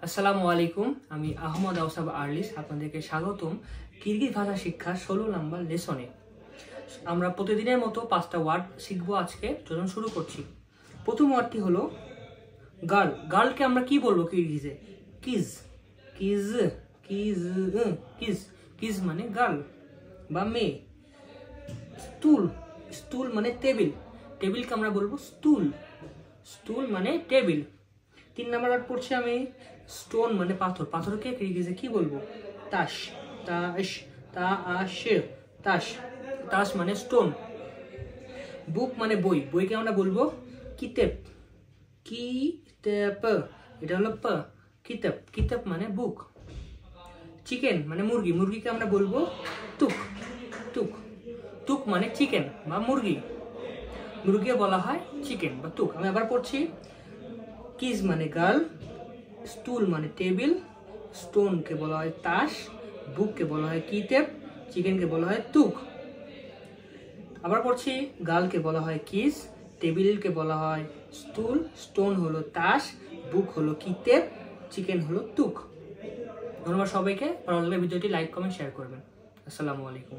আসসালামু আলাইকুম, আমি আহমদ আউসাব আরলিস আপনাদেরকে স্বাগতম কিরগিজ ভাষা শিক্ষার 16 নম্বর লেসনে। আমরা প্রতিদিনের মতো 5টা ওয়ার্ড শিখবো আজকে। চলুন শুরু করছি। প্রথম ওয়ার্ডটি হলো গার্ল। গার্লকে আমরা কি বলবো কিরগিজে? কিজ। কিজ কিজ কিজ কিজ মানে গার্ল বা মেয়ে। স্টুল। স্টুল মানে টেবিল। টেবিলকে আমরা বলবো স্টুল। স্টুল মানে টেবিল। 3 নম্বর ওয়ার্ড পড়ছি আমি স্টোন মানে পাথর। পাথরকে কিরগিজে কি বলবো? তাশ। তাশ তাশ তাশ তাশ মানে স্টোন। বুক মানে বই। বইকে আমরা বলবো কিতাব। কিতাব এটা হলো প। কিতাব। কিতাব মানে বুক। চিকেন মানে মুরগি। মুরগিকে আমরা বলবো তুক। তুক। তুক মানে চিকেন বা মুরগি। মুরগিকে বলা হয় চিকেন বা তুক। আমি আবার পড়ছি কিজ মানে গার্ল, স্টুল মানে টেবিল, স্টোনকে বলা হয় তাশ, বুককে বলা হয় কিতাব, চিকেনকে বলা হয় তুক। আবার পড়ছি গার্লকে বলা হয় কিজ, টেবিলকে বলা হয় স্টুল, স্টোন হলো তাশ, বুক হলো কিতাব, চিকেন হলো তুক। ধন্যবাদ সবাইকে। ভালো লাগলে ভিডিওটি লাইক কমেন্ট শেয়ার করবেন। আসসালামু আলাইকুম।